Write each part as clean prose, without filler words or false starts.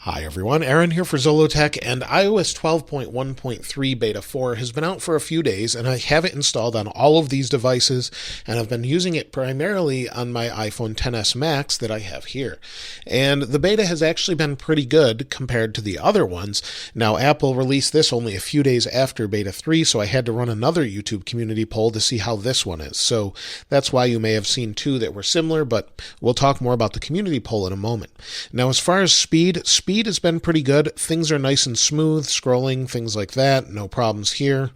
Hi everyone, Aaron here for Zollotech, and iOS 12.1.3 Beta 4 has been out for a few days, and I have it installed on all of these devices, and I've been using it primarily on my iPhone XS Max that I have here. And the beta has actually been pretty good compared to the other ones. Now, Apple released this only a few days after Beta 3, so I had to run another YouTube community poll to see how this one is. So that's why you may have seen two that were similar, but we'll talk more about the community poll in a moment. Now, as far as speed has been pretty good. Things are nice and smooth, scrolling, things like that. No problems here.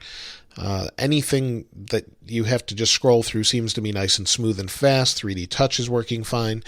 Anything that you have to just scroll through seems to be nice and smooth and fast. 3D Touch is working fine.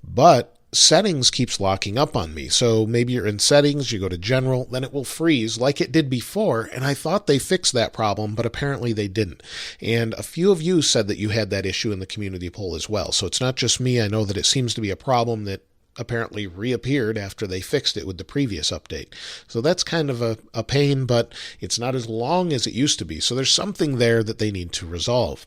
But settings keeps locking up on me. So maybe you're in settings, you go to general, then it will freeze like it did before. And I thought they fixed that problem, but apparently they didn't. And a few of you said that you had that issue in the community poll as well. So it's not just me. I know that it seems to be a problem that apparently reappeared after they fixed it with the previous update. So that's kind of a pain, but it's not as long as it used to be. So there's something there that they need to resolve.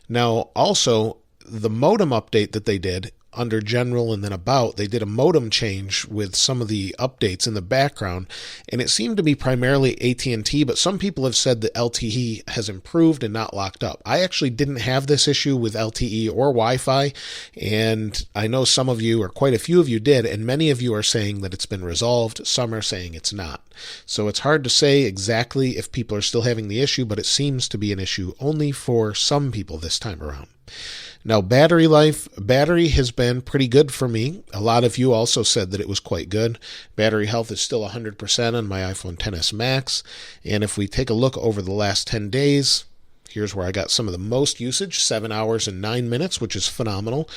Now, also, the modem update that they did under general and then about, they did a modem change with some of the updates in the background, and it seemed to be primarily AT&T, but some people have said that LTE has improved and not locked up. I actually didn't have this issue with LTE or Wi-Fi, and I know some of you, or quite a few of you did, and many of you are saying that it's been resolved. Some are saying it's not. So it's hard to say exactly if people are still having the issue, but it seems to be an issue only for some people this time around. Now, battery life, battery has been pretty good for me. A lot of you also said that it was quite good. Battery health is still 100% on my iPhone XS Max. And if we take a look over the last 10 days, here's where I got some of the most usage, 7 hours and 9 minutes, which is phenomenal.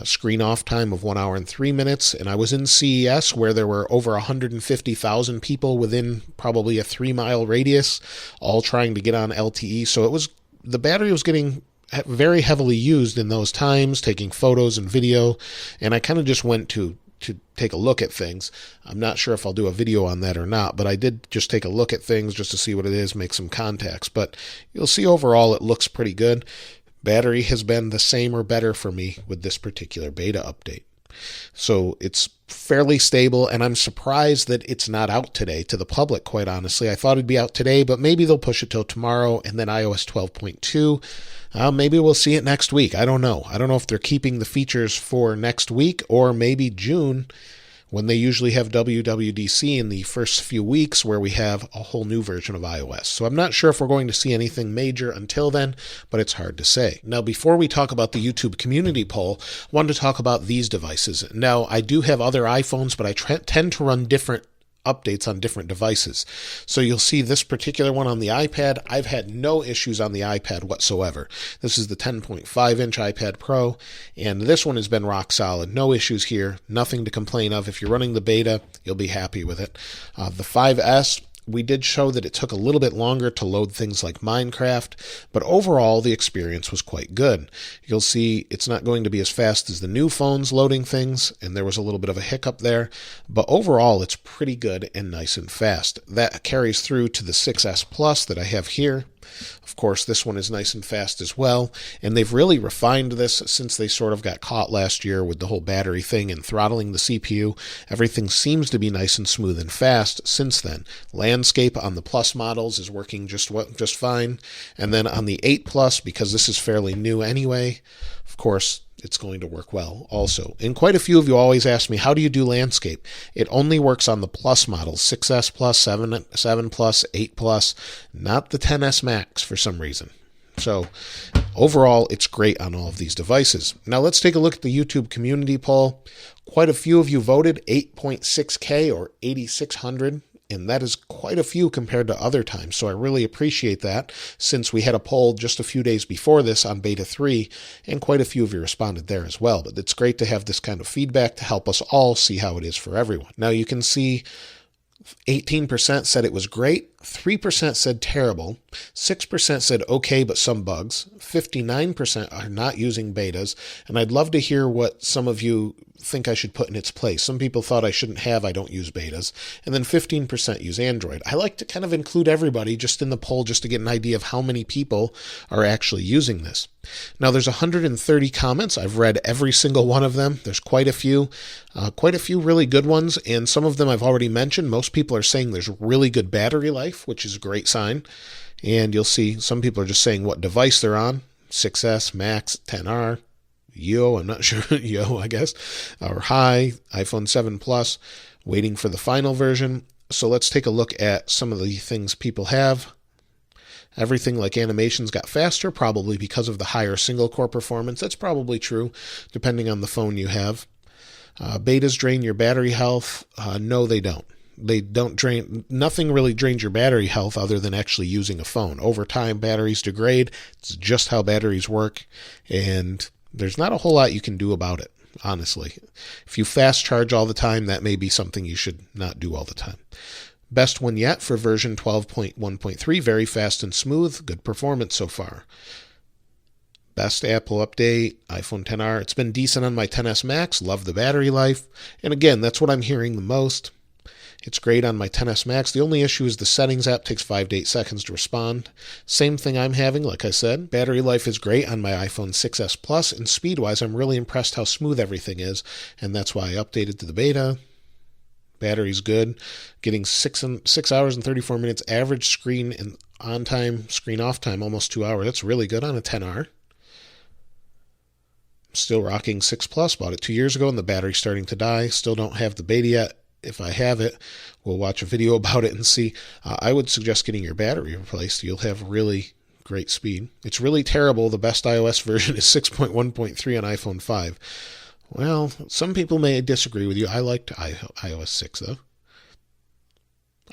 Screen off time of 1 hour and 3 minutes. And I was in CES where there were over 150,000 people within probably a 3-mile radius, all trying to get on LTE. So the battery was getting very heavily used in those times, taking photos and video, and I kind of just went to take a look at things. I'm not sure if I'll do a video on that or not, but I did just take a look at things just to see what it is, make some contacts. But you'll see overall it looks pretty good. Battery has been the same or better for me with this particular beta update. So it's fairly stable, and I'm surprised that it's not out today to the public, quite honestly. I thought it'd be out today, but maybe they'll push it till tomorrow, and then iOS 12.2. Maybe we'll see it next week. I don't know. I don't know if they're keeping the features for next week or maybe June, when they usually have WWDC in the first few weeks where we have a whole new version of iOS. So I'm not sure if we're going to see anything major until then, but it's hard to say. Now, before we talk about the YouTube community poll, I wanted to talk about these devices. Now, I do have other iPhones, but I tend to run different updates on different devices. So you'll see this particular one on the iPad. I've had no issues on the iPad whatsoever. This is the 10.5-inch iPad Pro, and this one has been rock solid. No issues here, nothing to complain of. If you're running the beta, you'll be happy with it. The 5S, we did show that it took a little bit longer to load things like Minecraft, but overall the experience was quite good. You'll see it's not going to be as fast as the new phones loading things, and there was a little bit of a hiccup there, but overall it's pretty good and nice and fast. That carries through to the 6S Plus that I have here. Of course, this one is nice and fast as well, and they've really refined this since they sort of got caught last year with the whole battery thing and throttling the CPU. Everything seems to be nice and smooth and fast since then. Landscape on the Plus models is working just fine, and then on the 8 Plus, because this is fairly new anyway, of course, it's going to work well also. And quite a few of you always ask me, how do you do landscape? It only works on the Plus models, 6S Plus, 7 Plus, 8 Plus, not the XS Max for some reason. So overall, it's great on all of these devices. Now let's take a look at the YouTube community poll. Quite a few of you voted, 8.6K or 8,600. And that is quite a few compared to other times. So I really appreciate that, since we had a poll just a few days before this on Beta 3, and quite a few of you responded there as well. But it's great to have this kind of feedback to help us all see how it is for everyone. Now you can see 18% said it was great, 3% said terrible, 6% said okay but some bugs, 59% are not using betas, and I'd love to hear what some of you think I should put in its place. Some people thought I shouldn't have I don't use betas, and then 15% use Android. I like to kind of include everybody just in the poll just to get an idea of how many people are actually using this. Now there's 130 comments. I've read every single one of them. There's quite a few really good ones, and some of them I've already mentioned. Most people are saying there's really good battery life, which is a great sign. And you'll see some people are just saying what device they're on: 6S, Max, 10R, Yo, I'm not sure, Yo, I guess, or High, iPhone 7 Plus, waiting for the final version. So let's take a look at some of the things people have. Everything like animations got faster, probably because of the higher single-core performance. That's probably true, depending on the phone you have. Betas drain your battery health. No, they don't. They don't drain. Nothing really drains your battery health other than actually using a phone. Over time, batteries degrade. It's just how batteries work, and there's not a whole lot you can do about it, honestly. If you fast charge all the time, that may be something you should not do all the time. Best one yet for version 12.1.3, very fast and smooth, good performance so far. Best Apple update, iPhone XR. It's been decent on my XS Max, love the battery life. And again, that's what I'm hearing the most. It's great on my XS Max. The only issue is the settings app takes 5 to 8 seconds to respond. Same thing I'm having, like I said. Battery life is great on my iPhone 6S Plus, and speed-wise, I'm really impressed how smooth everything is, and that's why I updated to the beta. Battery's good. Getting 6 hours and 34 minutes average screen and on time, screen off time, almost 2 hours. That's really good on a 10R. Still rocking 6 Plus. Bought it 2 years ago, and the battery's starting to die. Still don't have the beta yet. If I have it, we'll watch a video about it and see. I would suggest getting your battery replaced. You'll have really great speed. It's really terrible. The best iOS version is 6.1.3 on iPhone 5. Well, some people may disagree with you. I liked iOS 6, though.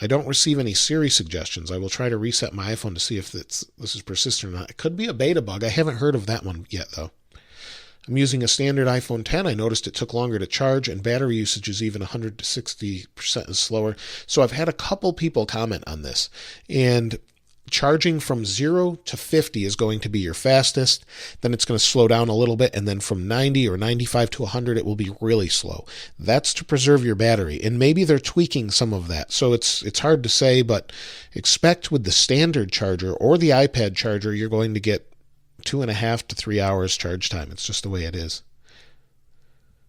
I don't receive any Siri suggestions. I will try to reset my iPhone to see if this is persistent or not. It could be a beta bug. I haven't heard of that one yet, though. I'm using a standard iPhone 10. I noticed it took longer to charge, and battery usage is even 100 to 60% slower. So I've had a couple people comment on this. And charging from 0 to 50 is going to be your fastest. Then it's going to slow down a little bit, and then from 90 or 95 to 100, it will be really slow. That's to preserve your battery, and maybe they're tweaking some of that. So it's hard to say, but expect with the standard charger or the iPad charger, you're going to get 2.5 to 3 hours charge time. It's just the way it is.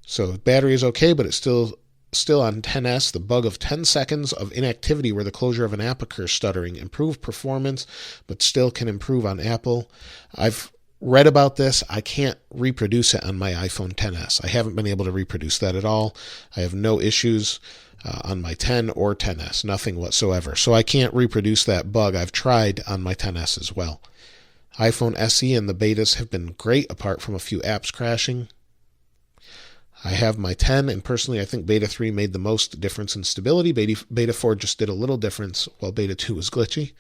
So battery is okay, but it's still on XS, the bug of 10 seconds of inactivity where the closure of an app occurs stuttering. Improved performance, but still can improve on Apple. I've read about this. I can't reproduce it on my iPhone XS. I haven't been able to reproduce that at all. I have no issues on my 10 or XS, nothing whatsoever. So I can't reproduce that bug. I've tried on my XS as well. iPhone SE and the betas have been great, apart from a few apps crashing. I have my 10, and personally I think Beta 3 made the most difference in stability. Beta 4 just did a little difference, while Beta 2 was glitchy.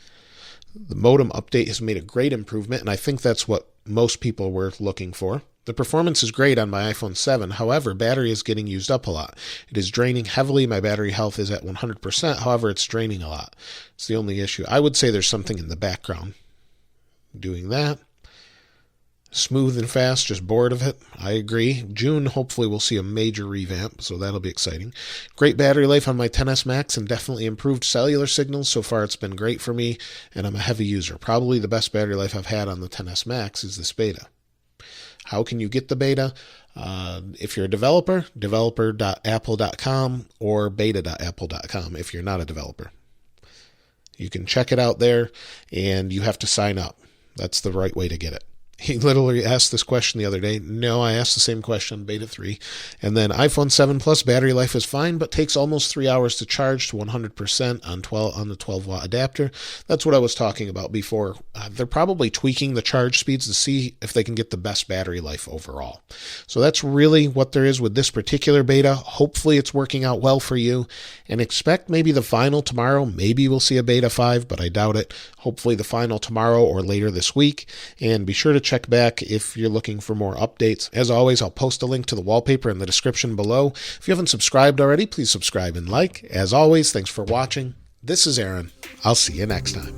The modem update has made a great improvement, and I think that's what most people were looking for. The performance is great on my iPhone 7. However, battery is getting used up a lot. It is draining heavily. My battery health is at 100%. However, it's draining a lot. It's the only issue. I would say there's something in the background doing that. Smooth and fast, just bored of it. I agree. June, hopefully we'll see a major revamp, so that'll be exciting. Great battery life on my XS Max and definitely improved cellular signals. So far it's been great for me, and I'm a heavy user. Probably the best battery life I've had on the XS Max is this beta. How can you get the beta? If you're a developer, developer.apple.com or beta.apple.com if you're not a developer. You can check it out there, and you have to sign up. That's the right way to get it. He literally asked this question the other day. No, I asked the same question on Beta 3. And then iPhone 7 Plus battery life is fine, but takes almost 3 hours to charge to 100% on the 12-watt adapter. That's what I was talking about before. They're probably tweaking the charge speeds to see if they can get the best battery life overall. So that's really what there is with this particular beta. Hopefully it's working out well for you. And expect maybe the final tomorrow. Maybe we'll see a Beta 5, but I doubt it. Hopefully the final tomorrow or later this week. And be sure to check back if you're looking for more updates. As always, I'll post a link to the wallpaper in the description below. If you haven't subscribed already, please subscribe and like. As always, thanks for watching. This is Aaron. I'll see you next time.